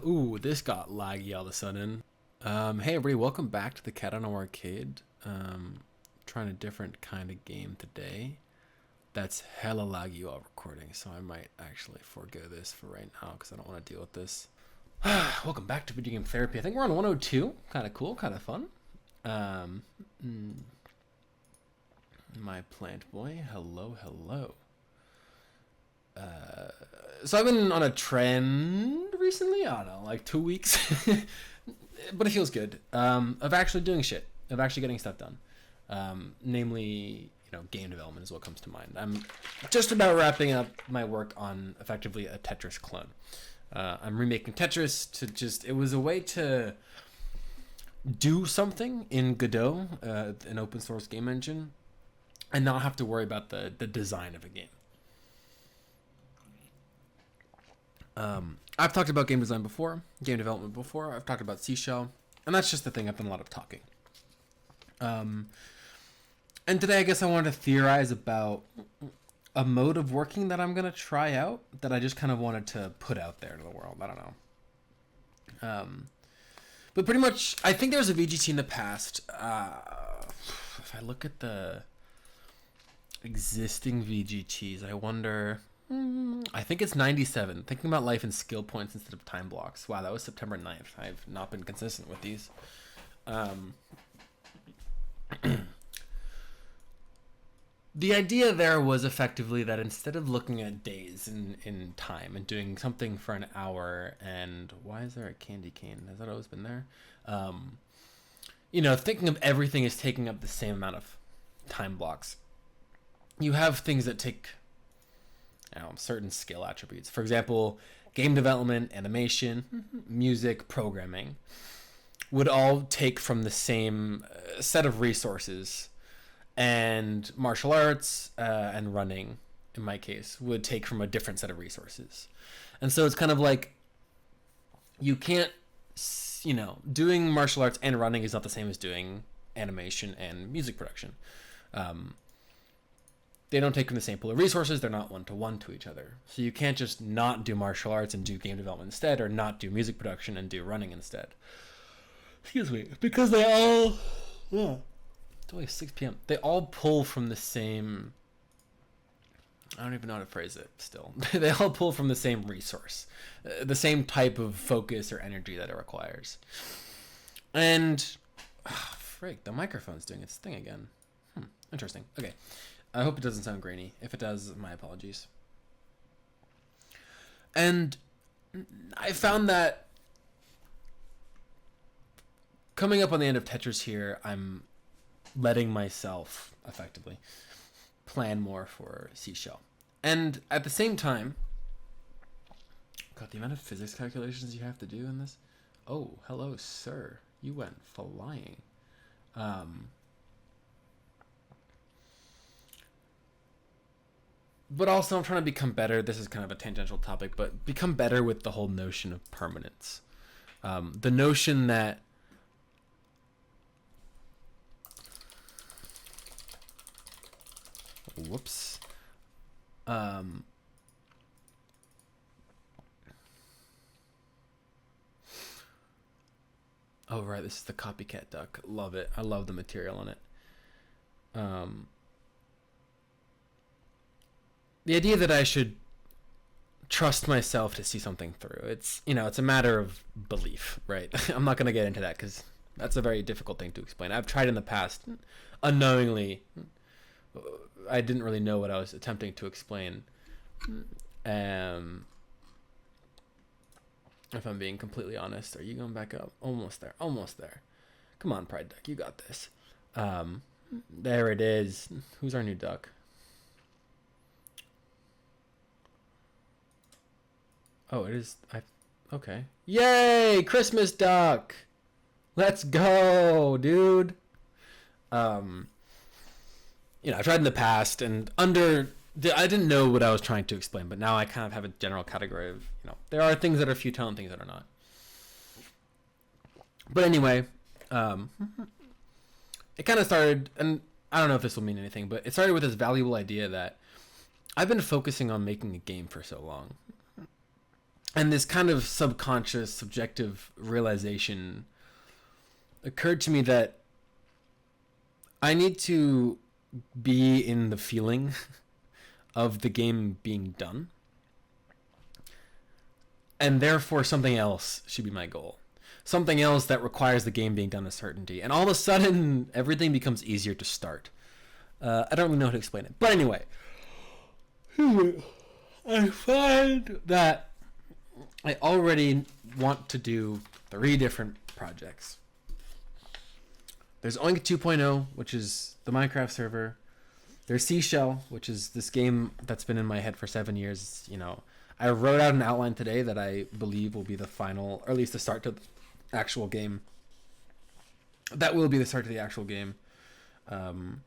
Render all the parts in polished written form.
Ooh, this got laggy all of a sudden. Hey everybody, welcome back to the Cowdino Arcade. Trying a different kind of game today. That's hella laggy while recording, so I might actually forego this for right now because I don't want to deal with this. Welcome back to Video Game Therapy. I think we're on 102. Kind of cool, kind of fun. My plant boy, hello, hello. So I've been on a trend recently. I don't know, like 2 weeks, but it feels good. Of actually doing shit, of actually getting stuff done. Namely, game development is what comes to mind. I'm just about wrapping up my work on effectively a Tetris clone. I'm remaking Tetris it was a way to do something in Godot, an open source game engine, and not have to worry about the design of a game. I've talked about game design before, game development before. I've talked about Seashell, and that's just the thing. I've done a lot of talking. And today I guess I wanted to theorize about a mode of working that I'm going to try out that I just kind of wanted to put out there to the world. I don't know. But pretty much, I think there was a VGT in the past. If I look at the existing VGTs, I wonder... I think it's 97. Thinking about life in skill points instead of time blocks. Wow, that was September 9th. I've not been consistent with these. The idea there was effectively that instead of looking at days in time and doing something for an hour, and why is there a candy cane? Has that always been there? Thinking of everything as taking up the same amount of time blocks. You have things that take certain skill attributes. For example, game development, animation, music, programming would all take from the same set of resources, and martial arts and running, in my case, would take from a different set of resources. And so it's kind of like you can't, doing martial arts and running is not the same as doing animation and music production. They don't take from the same pool of resources. They're not one-to-one to each other. So you can't just not do martial arts and do game development instead, or not do music production and do running instead. Excuse me. Because they all... It's only 6 p.m. They all pull from the same... I don't even know how to phrase it still. They all pull from the same resource. The same type of focus or energy that it requires. And... Frig, the microphone's doing its thing again. Interesting. Okay. I hope it doesn't sound grainy. If it does, my apologies. And I found that coming up on the end of Tetris here, I'm letting myself effectively plan more for Seashell. And at the same time, God, the amount of physics calculations you have to do in this. Oh, hello, sir. You went flying. But also I'm trying to become better. This is kind of a tangential topic, but become better with the whole notion of permanence. The notion that whoops. Oh, right. This is the copycat duck. Love it. I love the material on it. The idea that I should trust myself to see something through. It's a matter of belief, right? I'm not going to get into that because that's a very difficult thing to explain. I've tried in the past, unknowingly. I didn't really know what I was attempting to explain. If I'm being completely honest. Are you going back up? Almost there. Almost there. Come on, Pride Duck. You got this. There it is. Who's our new duck? Oh, it is. Okay. Yay! Christmas duck! Let's go, dude! I tried in the past, and I didn't know what I was trying to explain, but now I kind of have a general category of, there are things that are futile and things that are not. But anyway, it kind of started, and I don't know if this will mean anything, but it started with this valuable idea that I've been focusing on making a game for so long. And this kind of subconscious, subjective realization occurred to me that I need to be in the feeling of the game being done. And therefore something else should be my goal. Something else that requires the game being done with certainty. And all of a sudden, everything becomes easier to start. I don't really know how to explain it. But anyway, I find that I already want to do 3 different projects. There's Oink 2.0, which is the Minecraft server. There's Seashell, which is this game that's been in my head for 7 years. You know, I wrote out an outline today that I believe will be the final, or at least the start to the actual game. That will be the start to the actual game. You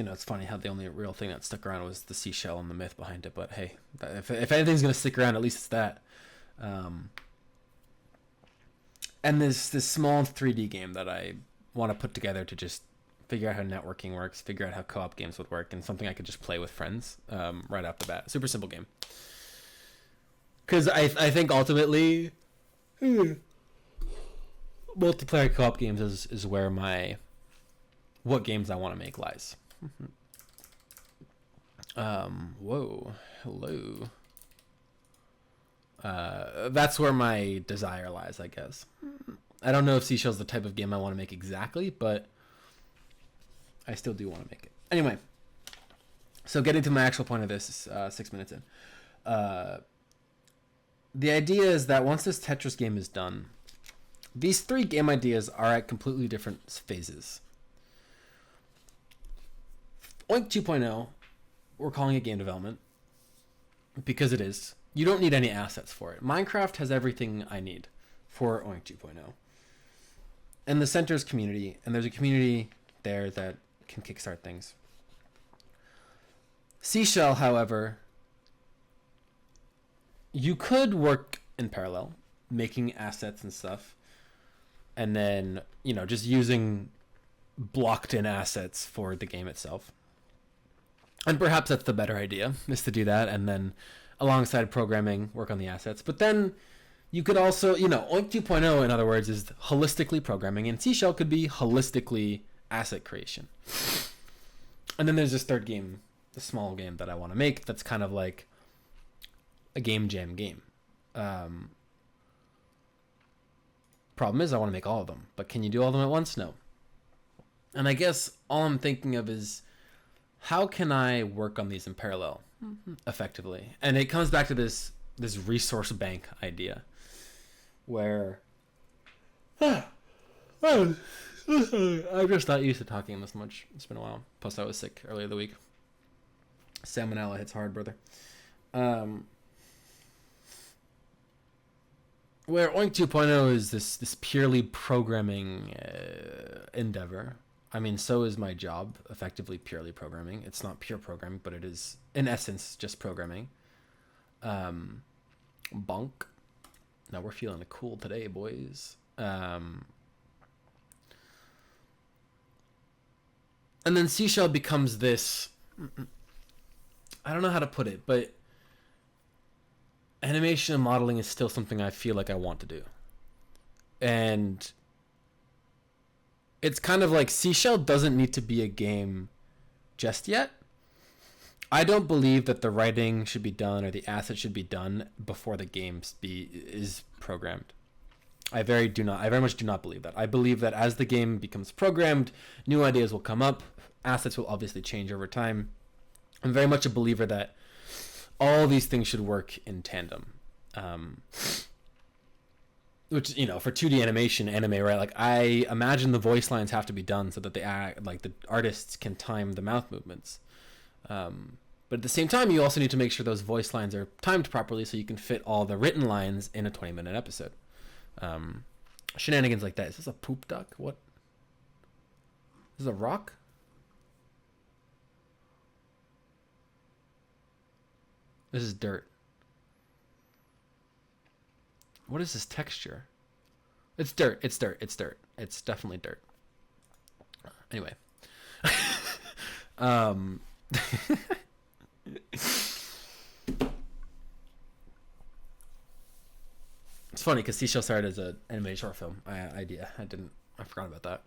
know, it's funny how the only real thing that stuck around was the seashell and the myth behind it. But hey, if anything's going to stick around, at least it's that. And this small 3D game that I want to put together to just figure out how networking works, figure out how co-op games would work, and something I could just play with friends right off the bat. Super simple game. Because I think ultimately multiplayer co-op games is where what games I want to make lies. Whoa, hello. That's where my desire lies, I guess. I don't know if Seashell's the type of game I want to make exactly, but I still do want to make it. Anyway, so getting to my actual point of this, 6 minutes in. The idea is that once this Tetris game is done, these 3 game ideas are at completely different phases. Oink 2.0, we're calling it game development because it is. You don't need any assets for it. Minecraft has everything I need for Oink 2.0. And the center is community, and there's a community there that can kickstart things. Seashell, however, you could work in parallel, making assets and stuff, and then, you know, just using blocked in assets for the game itself. And perhaps that's the better idea, is to do that, and then alongside programming, work on the assets. But then you could also, you know, Oink 2.0, in other words, is holistically programming, and Seashell could be holistically asset creation. And then there's this third game, the small game that I want to make, that's kind of like a game jam game. Problem is, I want to make all of them. But can you do all of them at once? No. And I guess all I'm thinking of is, how can I work on these in parallel effectively? And it comes back to this resource bank idea where I'm just not used to talking this much. It's been a while. Plus I was sick earlier the week. Salmonella hits hard, brother. Where Oink 2.0 is this purely programming endeavor. I mean, so is my job, effectively purely programming. It's not pure programming, but it is, in essence, just programming. Bonk. Now we're feeling cool today, boys. And then Seashell becomes this, I don't know how to put it, but animation and modeling is still something I feel like I want to do. And it's kind of like Seashell doesn't need to be a game just yet. I don't believe that the writing should be done or the asset should be done before the game is programmed. I very much do not believe that. I believe that as the game becomes programmed, new ideas will come up. Assets will obviously change over time. I'm very much a believer that all these things should work in tandem. Which, you know, for 2D animation, anime, right? Like, I imagine the voice lines have to be done so that the artists can time the mouth movements. But at the same time, you also need to make sure those voice lines are timed properly so you can fit all the written lines in a 20-minute episode. Shenanigans like that. Is this a poop duck? What? Is this a rock? This is dirt. What is this texture? It's dirt. It's dirt. It's dirt. It's definitely dirt. Anyway. It's funny because Seashell started as an animated short film idea. I forgot about that.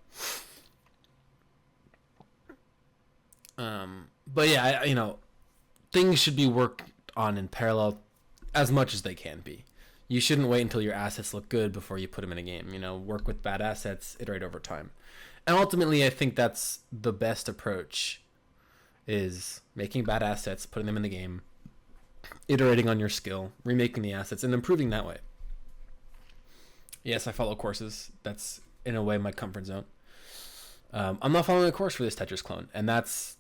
But yeah, things should be worked on in parallel as much as they can be. You shouldn't wait until your assets look good before you put them in a game. Work with bad assets, iterate over time. And ultimately, I think that's the best approach, is making bad assets, putting them in the game, iterating on your skill, remaking the assets, and improving that way. Yes, I follow courses. That's, in a way, my comfort zone. I'm not following a course for this Tetris clone, and that's,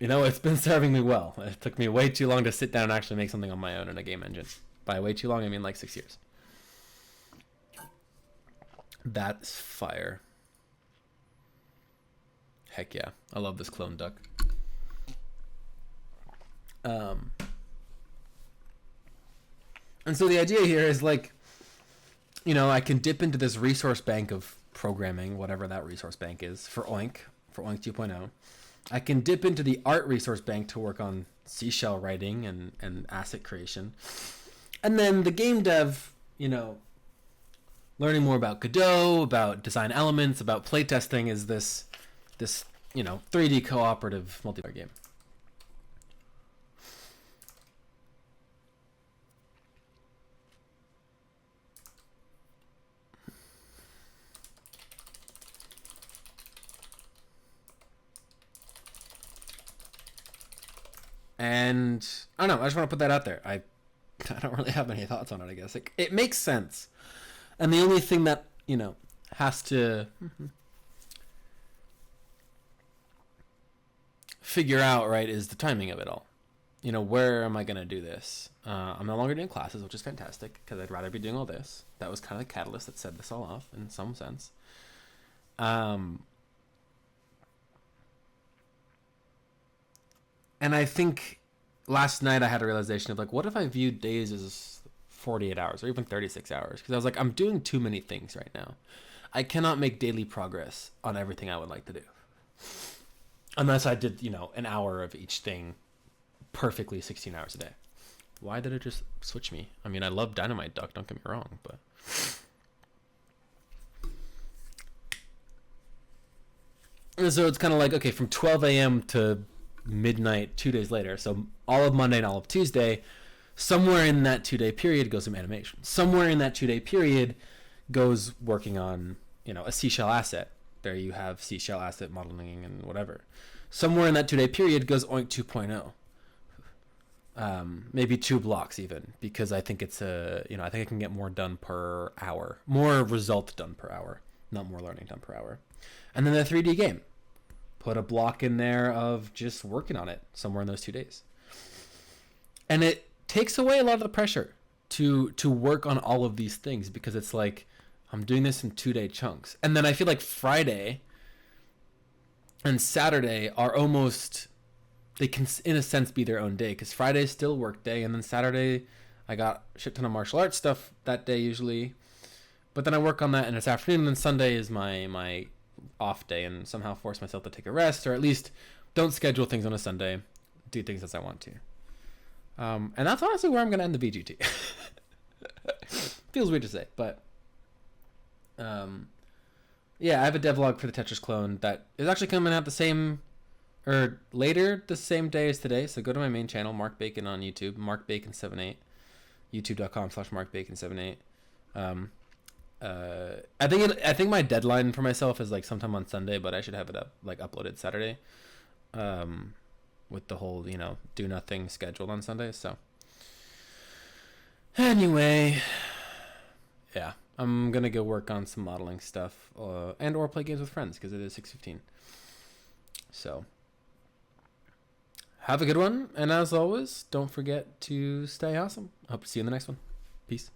it's been serving me well. It took me way too long to sit down and actually make something on my own in a game engine. By way too long, I mean like 6 years. That's fire. Heck yeah. I love this clone duck. And so the idea here is like, I can dip into this resource bank of programming, whatever that resource bank is, for Oink 2.0. I can dip into the art resource bank to work on seashell writing and asset creation. And then the game dev, learning more about Godot, about design elements, about playtesting is this 3D cooperative multiplayer game. And I don't know, I just want to put that out there. I don't really have any thoughts on it, I guess. It makes sense. And the only thing that, has to figure out, right, is the timing of it all. Where am I going to do this? I'm no longer doing classes, which is fantastic, because I'd rather be doing all this. That was kind of the catalyst that set this all off, in some sense. And I think last night I had a realization of like, what if I viewed days as 48 hours or even 36 hours? Because I was like, I'm doing too many things right now. I cannot make daily progress on everything I would like to do. Unless I did, an hour of each thing perfectly 16 hours a day. Why did it just switch me? I mean, I love Dynamite Duck, don't get me wrong, but... And so it's kind of like, okay, from 12 a.m. to midnight 2 days later, so all of Monday and all of Tuesday, somewhere in that 2-day period goes some animation. Somewhere in that 2-day period goes working on, a seashell asset. There you have seashell asset modeling and whatever. Somewhere in that 2-day period goes Oink 2.0. Maybe 2 blocks even, because I think it's I think I can get more done per hour, more result done per hour, not more learning done per hour. And then the 3D game. Put a block in there of just working on it somewhere in those 2 days. And it takes away a lot of the pressure to work on all of these things, because it's like, I'm doing this in 2-day chunks. And then I feel like Friday and Saturday are almost, they can in a sense be their own day, because Friday is still work day, and then Saturday I got a shit ton of martial arts stuff that day usually. But then I work on that and it's afternoon, and then Sunday is my off day, and somehow force myself to take a rest, or at least don't schedule things on a Sunday, do things as I want to. And that's honestly where I'm going to end the VGT. Feels weird to say, but yeah, I have a devlog for the Tetris clone that is actually coming out the same day as today. So go to my main channel, Mark Bacon on YouTube, MarkBacon78, youtube.com/MarkBacon78. I think my deadline for myself is like sometime on Sunday, but I should have it up, like uploaded Saturday, with the whole, do nothing scheduled on Sunday. So anyway, yeah, I'm going to go work on some modeling stuff, and or play games with friends, because it is 6:15. So have a good one. And as always, don't forget to stay awesome. Hope to see you in the next one. Peace.